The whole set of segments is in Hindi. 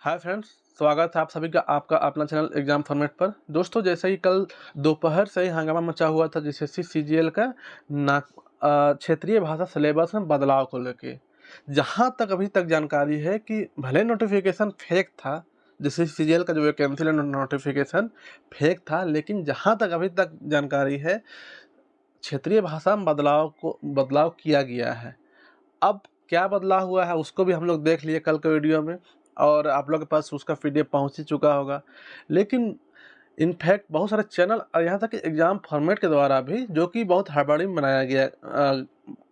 हाय फ्रेंड्स, स्वागत है आप सभी का आपका अपना चैनल एग्जाम फॉर्मेट पर। दोस्तों, जैसे ही कल दोपहर से ही हंगामा मचा हुआ था जीसीसी सीजीएल का क्षेत्रीय भाषा सिलेबस में बदलाव को लेके, जहां तक अभी तक जानकारी है कि भले नोटिफिकेशन फेक था, जीसीसी सीजीएल का जो वैकेंसी नोटिफिकेशन फेक था, लेकिन जहां तक अभी तक जानकारी है क्षेत्रीय भाषा में बदलाव किया गया है। अब क्या बदलाव हुआ है उसको भी हम लोग देख लिए कल के वीडियो में, और आप लोग के पास उसका पीडीएफ पहुंच ही चुका होगा। लेकिन इनफैक्ट बहुत सारे चैनल और यहाँ तक कि एग्जाम फॉर्मेट के द्वारा भी, जो कि बहुत हड़बड़ी में बनाया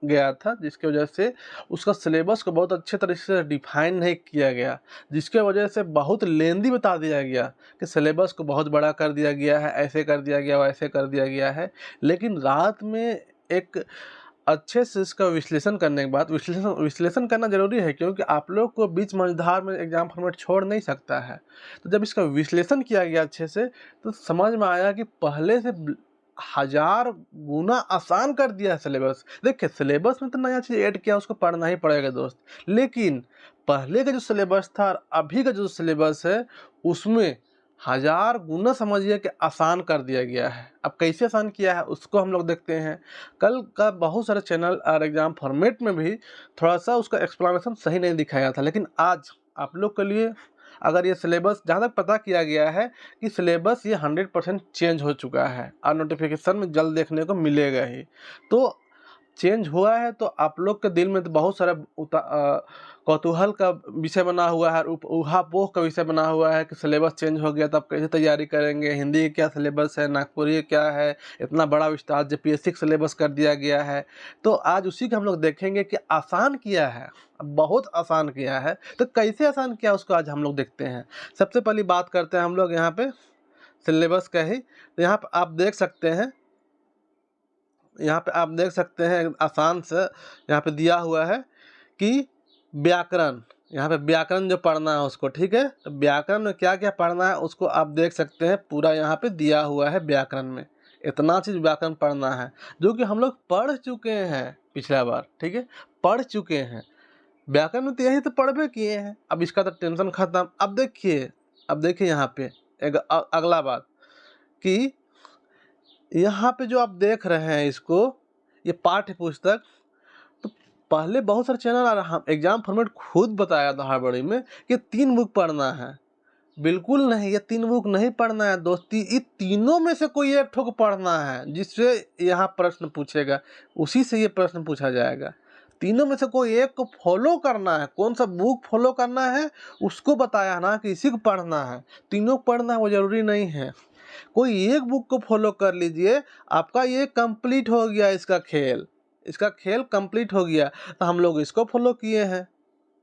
गया था, जिसकी वजह से उसका सिलेबस को बहुत अच्छे तरीके से डिफाइन नहीं किया गया, जिसके वजह से बहुत लेंदी बता दिया गया कि सिलेबस को बहुत बड़ा कर दिया गया है, ऐसे कर दिया गया, वैसे कर दिया गया है। लेकिन रात में एक अच्छे से इसका विश्लेषण करने के बाद, विश्लेषण करना ज़रूरी है, क्योंकि आप लोग को बीच मझधार में एग्जाम फॉर्मेट छोड़ नहीं सकता है। तो जब इसका विश्लेषण किया गया अच्छे से, तो समझ में आया कि पहले से 1000 गुना आसान कर दिया है सिलेबस। देखिए, सिलेबस में तो नया चीज़ ऐड किया, उसको पढ़ना ही पड़ेगा दोस्त। लेकिन पहले का जो सिलेबस था और अभी का जो सिलेबस है, उसमें 1000 गुना समझिए कि आसान कर दिया गया है। अब कैसे आसान किया है उसको हम लोग देखते हैं। कल का बहुत सारे चैनल और एग्जाम फॉर्मेट में भी थोड़ा सा उसका एक्सप्लेनेशन सही नहीं दिखाया था, लेकिन आज आप लोग के लिए, अगर ये सिलेबस, जहाँ तक पता किया गया है कि सिलेबस ये 100% चेंज हो चुका है और नोटिफिकेशन में जल्द देखने को मिलेगा ही। तो चेंज हुआ है तो आप लोग के दिल में तो बहुत सारा कौतूहल का विषय बना हुआ है, ऊहापोह का विषय बना हुआ है कि सिलेबस चेंज हो गया तो आप कैसे तैयारी करेंगे, हिंदी का क्या सिलेबस है, नागपुरी क्या है, इतना बड़ा विस्तार जेपीएससी सिलेबस कर दिया गया है। तो आज उसी का हम लोग देखेंगे कि आसान किया है, बहुत आसान किया है। तो कैसे आसान किया उसको आज हम लोग देखते हैं। सबसे पहली बात करते हैं हम लोग यहाँ पे सिलेबस का ही। तो यहाँ पे आप देख सकते हैं, आसान से यहाँ पे दिया हुआ है कि व्याकरण, यहाँ पे व्याकरण जो पढ़ना है उसको, ठीक है। तो व्याकरण में क्या क्या पढ़ना है उसको आप देख सकते हैं, पूरा यहाँ पे दिया हुआ है। व्याकरण में इतना चीज़ व्याकरण पढ़ना है जो कि हम लोग पढ़ चुके हैं पिछला बार, ठीक है, पढ़ चुके हैं। व्याकरण में तो यही तो पढ़बे किए हैं, अब इसका तो टेंशन खत्म। अब देखिए यहाँ पे एक अगला बात कि यहाँ पे जो आप देख रहे हैं इसको, ये पाठ्य पुस्तक, तो पहले बहुत सारे चैनल और हम एग्जाम फॉर्मेट खुद बताया था हड़बड़ी में कि 3 बुक पढ़ना है। बिल्कुल नहीं, ये 3 बुक नहीं पढ़ना है दोस्ती, ये तीनों में से कोई एक ठोक पढ़ना है, जिससे यहाँ प्रश्न पूछेगा, उसी से ये प्रश्न पूछा जाएगा। तीनों में से कोई एक को फॉलो करना है। कौन सा बुक फॉलो करना है उसको बताया ना कि इसी को पढ़ना है। तीनों पढ़ना है वो जरूरी नहीं है, कोई एक बुक को फॉलो कर लीजिए, आपका ये कंप्लीट हो गया। इसका खेल कंप्लीट हो गया। तो हम लोग इसको फॉलो किए हैं,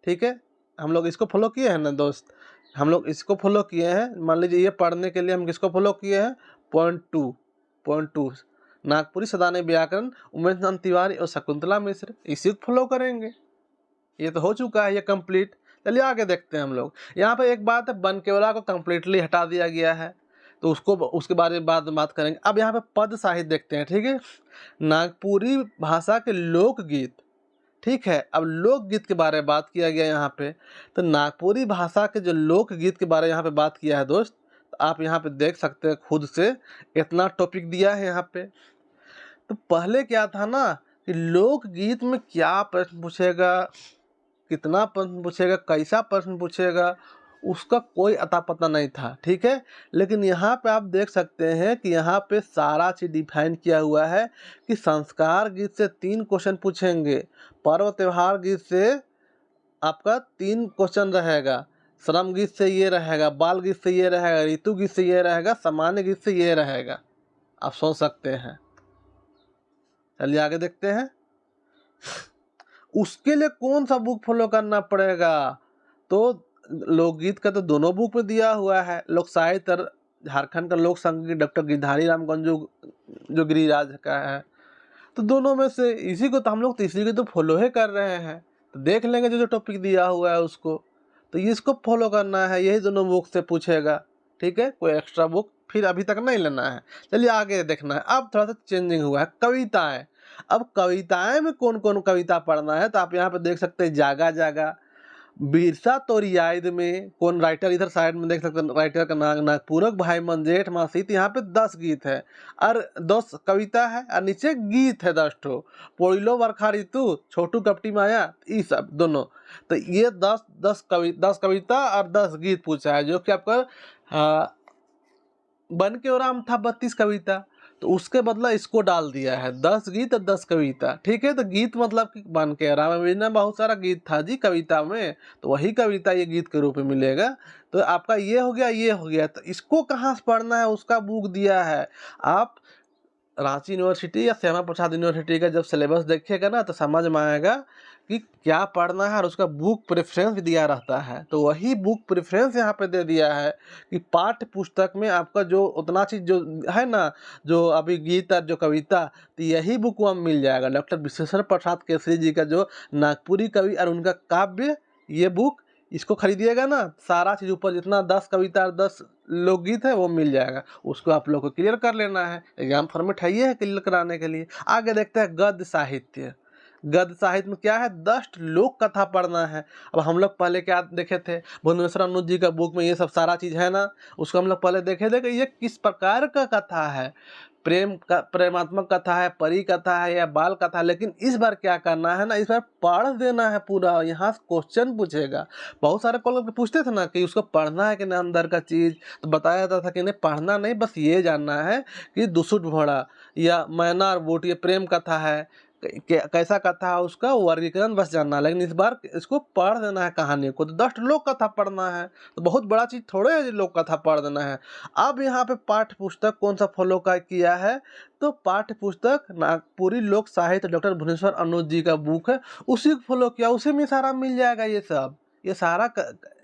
ठीक है, हम लोग इसको फॉलो किए हैं ना दोस्त, हम लोग इसको फॉलो किए हैं। मान लीजिए ये पढ़ने के लिए हम किसको फॉलो किए हैं, पॉइंट टू नागपुरी सदाने व्याकरण, उमेश नंद तिवारी और शकुंतला मिश्र, इसी को फॉलो करेंगे। ये तो हो चुका है, ये कंप्लीट। चलिए आगे देखते हैं हम लोग। यहाँ पे एक बात है, बनकेवला को कंप्लीटली हटा दिया गया है, तो उसके बारे में बाद में बात करेंगे। अब यहाँ पे पद साहित्य देखते हैं, ठीक है। नागपुरी भाषा के लोकगीत, ठीक है। अब लोकगीत के बारे में बात किया गया यहाँ पे, तो नागपुरी भाषा के जो लोकगीत के बारे में यहाँ पे बात किया है दोस्त, तो आप यहाँ पे देख सकते हैं खुद से, इतना टॉपिक दिया है यहाँ पे। तो पहले क्या था ना कि लोकगीत में क्या प्रश्न पूछेगा, कितना प्रश्न पूछेगा, कैसा प्रश्न पूछेगा, उसका कोई अता पता नहीं था, ठीक है। लेकिन यहाँ पे आप देख सकते हैं कि यहाँ पे सारा चीज़ डिफाइन किया हुआ है कि संस्कार गीत से 3 क्वेश्चन पूछेंगे, पर्व त्योहार गीत से आपका 3 क्वेश्चन रहेगा, श्रम गीत से ये रहेगा, बाल गीत से ये रहेगा, ऋतु गीत से ये रहेगा, सामान्य गीत से ये रहेगा। आप सोच सकते हैं। चलिए आगे देखते हैं। उसके लिए कौन सा बुक फॉलो करना पड़ेगा, तो लोकगीत का तो दोनों बुक में दिया हुआ है। लोक साहित्य और झारखंड का लोक संगीत डॉक्टर गिरधारी राम गंजू जो गिरिराज का है, तो दोनों में से इसी को तो हम लोग इसी को तो फॉलो ही कर रहे हैं। तो देख लेंगे जो जो टॉपिक दिया हुआ है उसको, तो इसको फॉलो करना है, यही दोनों बुक से पूछेगा, ठीक है। कोई एक्स्ट्रा बुक फिर अभी तक नहीं लेना है। चलिए आगे देखना है। अब थोड़ा सा चेंजिंग हुआ है, कविताएं। अब कविताएं में कौन कौन कविता पढ़ना है, तो आप यहाँ पे देख सकते हैं जागा जागा, बिरसा तो रियायत में कौन राइटर, इधर साइड में देख सकते हैं राइटर का नाम नागपूरक भाई मंजेठ मासीत। यहाँ पे 10 गीत है और 10 कविता है और नीचे गीत है 10 ठो। पोइलो बरखा ऋतु, छोटू कपटी माया, ये सब दोनों। तो ये 10 कविता और 10 गीत पूछा है, जो कि आपका बन के और आम था 32 कविता, तो उसके बदला इसको डाल दिया है 10 गीत और 10 कविता। ठीक है, तो गीत मतलब कि बन के राम में बहुत सारा गीत था जी कविता में, तो वही कविता ये गीत के रूप में मिलेगा। तो आपका ये हो गया, ये हो गया। तो इसको कहाँ से पढ़ना है, उसका बुक दिया है। आप रांची यूनिवर्सिटी या श्यामा प्रसाद यूनिवर्सिटी का जब सिलेबस देखिएगा ना, तो समझ में आएगा कि क्या पढ़ना है, और उसका बुक प्रेफरेंस भी दिया रहता है। तो वही बुक प्रेफरेंस यहाँ पे दे दिया है कि पाठ्य पुस्तक में आपका जो उतना चीज़ जो है ना, जो अभी गीत और जो कविता, तो यही बुक वहाँ मिल जाएगा। डॉक्टर विश्वेश्वर प्रसाद केसरी जी का जो नागपुरी कवि और उनका काव्य, ये बुक इसको खरीदिएगा ना, सारा चीज़ ऊपर जितना 10 कविता और 10 लोकगीत है वो मिल जाएगा। उसको आप लोग को क्लियर कर लेना है, एग्जाम फॉर्मेट है ये है क्लियर कराने के लिए। आगे देखते हैं गद्य साहित्य। गद्य साहित्य में क्या है, 10 लोक कथा पढ़ना है। अब हम लोग पहले क्या देखे थे, भुवनेश्वर अनुज जी का बुक में ये सब सारा चीज़ है ना, उसको हम लोग पहले देखे थे कि ये किस प्रकार का कथा है, प्रेमात्मक कथा है, परी कथा है या बाल कथा। लेकिन इस बार क्या करना है ना, इस बार पढ़ देना है पूरा। यहाँ से क्वेश्चन पूछेगा। बहुत सारे कॉल करके पूछते थे ना कि उसको पढ़ना है कि नहीं अंदर का चीज़, तो बताया जाता था कि नहीं पढ़ना नहीं, बस ये जानना है कि दुसुट घोड़ा या मैना और बूट ये प्रेम कथा है, कैसा कथा है, उसका वर्गीकरण बस जानना है। लेकिन इस बार इसको पढ़ देना है कहानी को। तो 10 लोक कथा पढ़ना है, तो बहुत बड़ा चीज़ थोड़े है लोक कथा पढ़ देना है। अब यहाँ पे पाठ्य पुस्तक कौन सा फॉलो का किया है, तो पाठ्य पुस्तक नागपुरी लोक साहित्य डॉक्टर भुवनेश्वर अनुज जी का बुक है, उसी को फॉलो किया। उसी में सारा मिल जाएगा, ये सब ये सारा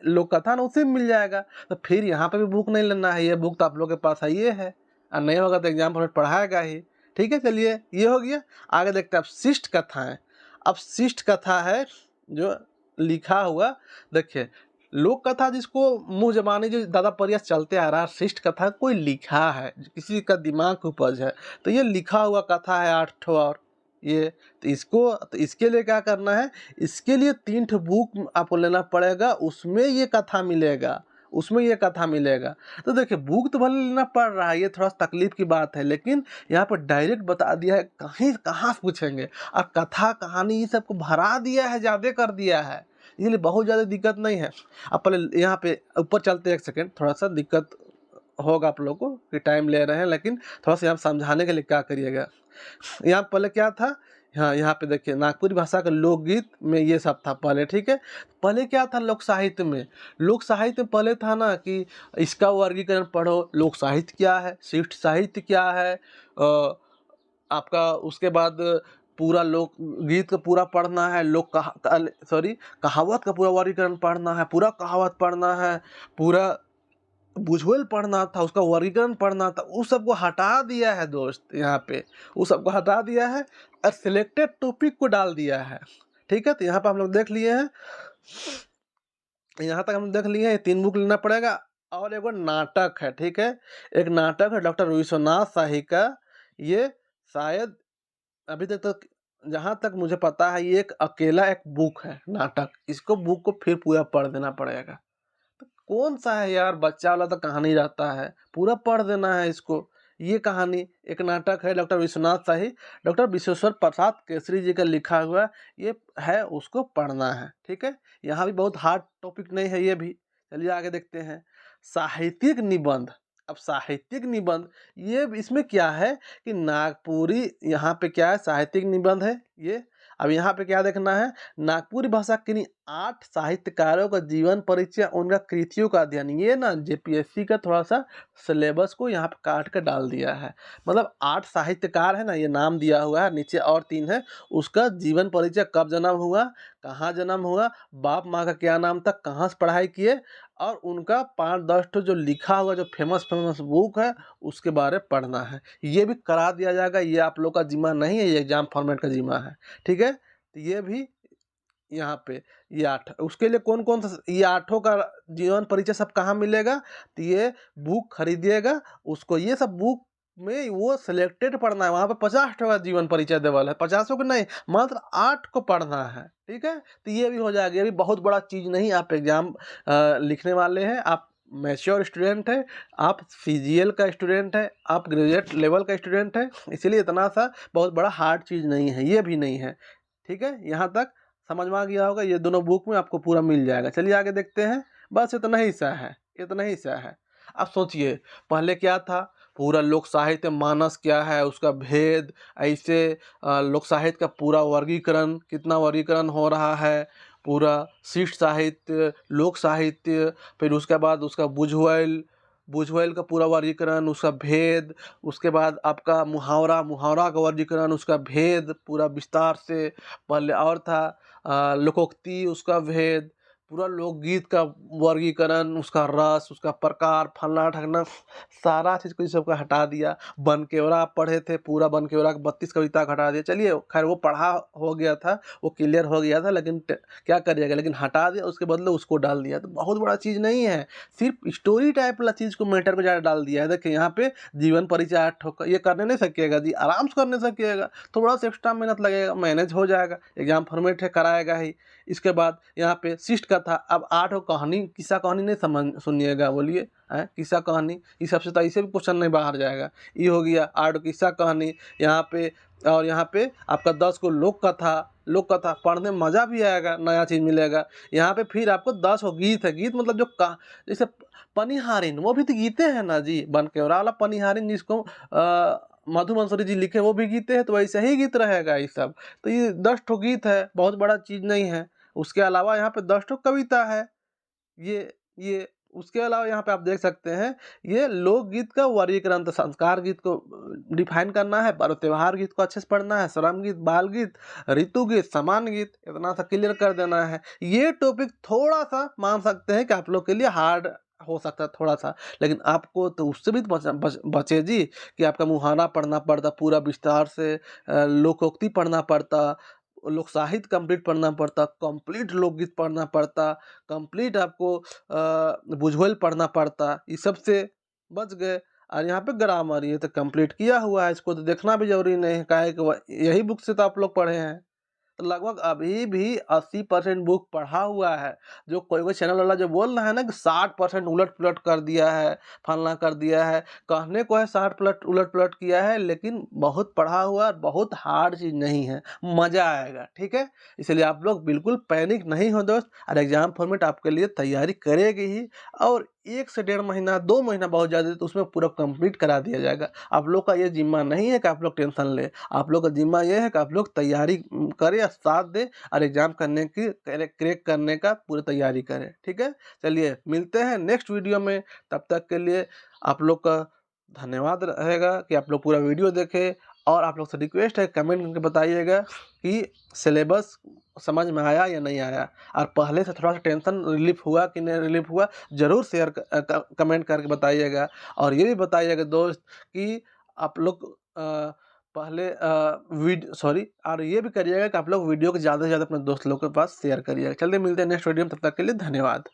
लोक कथा ना उसी में मिल जाएगा। तो फिर यहाँ पे भी बुक नहीं लेना है, ये बुक तो आप लोग के पास है, ये है, और नहीं होगा तो एग्जाम फॉर्मेट पढ़ाएगा ही। ठीक है, चलिए ये हो गया। आगे देखते हैं अब शिष्ट कथाएं। अब शिष्ट कथा है जो लिखा हुआ, देखिए लोक कथा जिसको मुंह जबानी जो दादा परिया चलते आ रहा है, शिष्ट कथा कोई लिखा है, किसी का दिमाग की उपज है। तो ये लिखा हुआ कथा है 8 ठो, और ये तो इसके लिए क्या करना है, इसके लिए 3 ठो बुक आपको लेना पड़ेगा, उसमें ये कथा मिलेगा, उसमें ये कथा मिलेगा। तो देखिए बुक तो भले लेना पड़ रहा है, ये थोड़ा सा तकलीफ की बात है, लेकिन यहाँ पर डायरेक्ट बता दिया है, कहीं कहाँ से पूछेंगे। और कथा कहानी ये सबको भरा दिया है, ज़्यादा कर दिया है, इसलिए बहुत ज़्यादा दिक्कत नहीं है। अब पहले यहाँ पे ऊपर चलते 1 सेकेंड, थोड़ा सा दिक्कत होगा आप लोगों को कि टाइम ले रहे हैं, लेकिन थोड़ा सा यहाँ समझाने के लिए क्या करिएगा। यहाँ पहले क्या था, हाँ यहाँ पे देखिए नागपुरी भाषा का लोकगीत में ये सब था पहले। ठीक है, पहले क्या था लोक साहित्य में, लोक साहित्य में पहले था ना कि इसका वर्गीकरण पढ़ो, लोक साहित्य क्या है, शिष्ट साहित्य क्या है, आपका उसके बाद पूरा लोक गीत का पूरा पढ़ना है, कहावत का पूरा वर्गीकरण पढ़ना है, पूरा कहावत पढ़ना है, पूरा भुजबल पढ़ना था, उसका वर्गीकरण पढ़ना था। उस सबको हटा दिया है दोस्त, यहाँ पे उस सबको हटा दिया है और सिलेक्टेड टॉपिक को डाल दिया है। ठीक है, तो यहाँ पे हम लोग देख लिए हैं, यहाँ तक हम देख लिए हैं। 3 बुक लेना पड़ेगा और एक नाटक है। ठीक है, एक नाटक है डॉक्टर विश्वनाथ शाही का, ये शायद अभी तक तो जहाँ तक मुझे पता है ये एक अकेला एक बुक है नाटक, इसको बुक को फिर पूरा पढ़ देना पड़ेगा। कौन सा है यार, बच्चा वाला तो कहानी रहता है, पूरा पढ़ देना है इसको। ये कहानी एक नाटक है डॉक्टर विश्वनाथ शाही, डॉक्टर विश्वेश्वर प्रसाद केसरी जी का लिखा हुआ ये है, उसको पढ़ना है। ठीक है, यहाँ भी बहुत हार्ड टॉपिक नहीं है ये भी। चलिए आगे देखते हैं साहित्यिक निबंध। अब साहित्यिक निबंध ये इसमें क्या है कि नागपुरी, यहाँ पे क्या है साहित्यिक निबंध है ये। अब यहाँ पे क्या देखना है, नागपुरी भाषा के 8 साहित्यकारों का जीवन परिचय, उनका कृतियों का अध्ययन। ये ना जेपीएससी का थोड़ा सा सिलेबस को यहाँ पे काट कर डाल दिया है। मतलब 8 साहित्यकार है ना, ये नाम दिया हुआ है, नीचे और 3 है, उसका जीवन परिचय, कब जन्म हुआ, कहाँ जन्म हुआ, बाप माँ का क्या नाम था, कहाँ से पढ़ाई किए, और उनका 5-10 ठो जो लिखा हुआ जो फेमस बुक है उसके बारे में पढ़ना है। ये भी करा दिया जाएगा, ये आप लोग का जिम्मा नहीं है, ये एग्जाम फॉर्मेट का जिम्मा है। ठीक है, तो ये भी यहाँ पे ये 8, उसके लिए कौन कौन सा, ये 8 का जीवन परिचय सब कहाँ मिलेगा, तो ये बुक खरीदिएगा उसको। ये सब बुक में वो सिलेक्टेड पढ़ना है, वहाँ पे 50 का जीवन परिचय देवल है, 50 को नहीं, मात्र 8 को पढ़ना है, ठीक है। तो ये भी हो जाएगा, ये भी बहुत बड़ा चीज़ नहीं। आप एग्जाम लिखने वाले हैं, आप मैच्योर स्टूडेंट है, आप सीजीएल का स्टूडेंट है, आप ग्रेजुएट लेवल का स्टूडेंट है, इसीलिए इतना सा बहुत बड़ा हार्ड चीज़ नहीं है, ये भी नहीं है, ठीक है। यहाँ तक समझ में आ गया होगा, ये दोनों बुक में आपको पूरा मिल जाएगा। चलिए आगे देखते हैं, बस इतना ही सा है, इतना ही सा है। अब सोचिए पहले क्या था, पूरा लोक साहित्य मानस क्या है, उसका भेद, ऐसे लोक साहित्य का पूरा वर्गीकरण, कितना वर्गीकरण हो रहा है, पूरा शिष्ट साहित्य, लोक साहित्य, फिर उसके बाद उसका बुझवेल का पूरा वर्गीकरण, उसका भेद, उसके बाद आपका मुहावरा का वर्गीकरण, उसका भेद पूरा विस्तार से। पहले और था लोकोक्ति, उसका भेद, पूरा लोकगीत का वर्गीकरण, उसका रस, उसका प्रकार, फलना ठगना, सारा चीज़ को सबका हटा दिया। बनकेवरा आप पढ़े थे, पूरा बनकेवरा का 32 कविता का हटा दिया। चलिए खैर वो पढ़ा हो गया था, वो क्लियर हो गया था, लेकिन क्या करिएगा, लेकिन हटा दिया, उसके बदले उसको डाल दिया। तो बहुत बड़ा चीज़ नहीं है, सिर्फ स्टोरी टाइप वाला चीज़ को, मैटर को ज़्यादा डाल दिया है। देखिए यहाँ पे जीवन परिचय ये करने नहीं सकिएगा जी, आराम से करने सकिएगा, थोड़ा सा एक्स्ट्रा मेहनत लगेगा, मैनेज हो जाएगा, एग्जाम फॉर्मेट है, कराएगा ही। इसके बाद यहाँ पे शिष्ट का था। अब 8 कहानी, किस्सा कहानी नहीं समझ सुनिएगा, बोलिए किस्सा कहानी, इस सबसे तो ऐसे भी क्वेश्चन नहीं बाहर जाएगा। ये हो गया 8 किस्सा कहानी यहाँ पे। और यहाँ पे आपका 10 को लोक कथा पढ़ने में मज़ा भी आएगा, नया चीज़ मिलेगा। यहाँ पे फिर आपको 10 गीत है, गीत मतलब जो जैसे पनिहारिन, वो भी तो गीते हैं ना जी, बनकेवरा वाला पनिहारिन जिसको मधु मंसूरी जी लिखे, वो भी गीते हैं, तो वैसे ही गीत रहेगा ये सब। तो ये 10 गीत है, बहुत बड़ा चीज़ नहीं है। उसके अलावा यहाँ पे 10 कविता है, ये उसके अलावा यहाँ पे आप देख सकते हैं, ये लोकगीत का वर्गीकरण, तो संस्कार गीत को डिफाइन करना है, पर्व त्योहार गीत को अच्छे से पढ़ना है, श्रम गीत, बाल गीत, ऋतु गीत, समान गीत, इतना सा क्लियर कर देना है। ये टॉपिक थोड़ा सा मान सकते हैं कि आप लोग के लिए हार्ड हो सकता है थोड़ा सा, लेकिन आपको तो उससे भी बचे जी, कि आपका मुहावरा पढ़ना पड़ता पूरा विस्तार से, लोकोक्ति पढ़ना पड़ता, लोक साहित्य कंप्लीट पढ़ना पड़ता, कंप्लीट लोकगीत पढ़ना पड़ता, कंप्लीट आपको बुझवेल पढ़ना पड़ता, इस सब से बच गए। और यहाँ पे ग्रामर, ये तो कंप्लीट किया हुआ है, इसको तो देखना भी जरूरी नहीं है, काहे कि यही बुक से तो आप लोग पढ़े हैं। तो लगभग अभी भी 80% बुक पढ़ा हुआ है। जो कोई चैनल वाला जो बोल रहा है ना कि 60% उलट पुलट कर दिया है, फलना कर दिया है, कहने को है 60 उलट पुलट किया है, लेकिन बहुत पढ़ा हुआ और बहुत हार्ड चीज़ नहीं है, मज़ा आएगा, ठीक है। इसलिए आप लोग बिल्कुल पैनिक नहीं हो दोस्त, और एग्जाम फॉर्मेट आपके लिए तैयारी करेगी ही, और 1 से 1.5 महीना 2 महीना बहुत ज़्यादा, तो उसमें पूरा कंप्लीट करा दिया जाएगा। आप लोग का ये जिम्मा नहीं है कि आप लोग टेंशन ले, आप लोग का जिम्मा ये है कि आप लोग तैयारी करें, साथ दें, और एग्जाम करने की क्रैक करने का पूरी तैयारी करें, ठीक है। चलिए मिलते हैं नेक्स्ट वीडियो में, तब तक के लिए आप लोग का धन्यवाद रहेगा कि आप लोग पूरा वीडियो देखें। और आप लोग से रिक्वेस्ट है, कमेंट करके बताइएगा कि सिलेबस समझ में आया या नहीं आया, और पहले से थोड़ा सा टेंशन रिलीफ हुआ कि नहीं रिलीफ हुआ, ज़रूर शेयर कमेंट करके बताइएगा। और ये भी बताइएगा दोस्त कि आप लोग पहले और ये भी करिएगा कि आप लोग वीडियो को ज़्यादा से ज़्यादा अपने दोस्त लोग के पास शेयर करिएगा। चलिए मिलते हैं नेक्स्ट वीडियो में, तब तक के लिए धन्यवाद।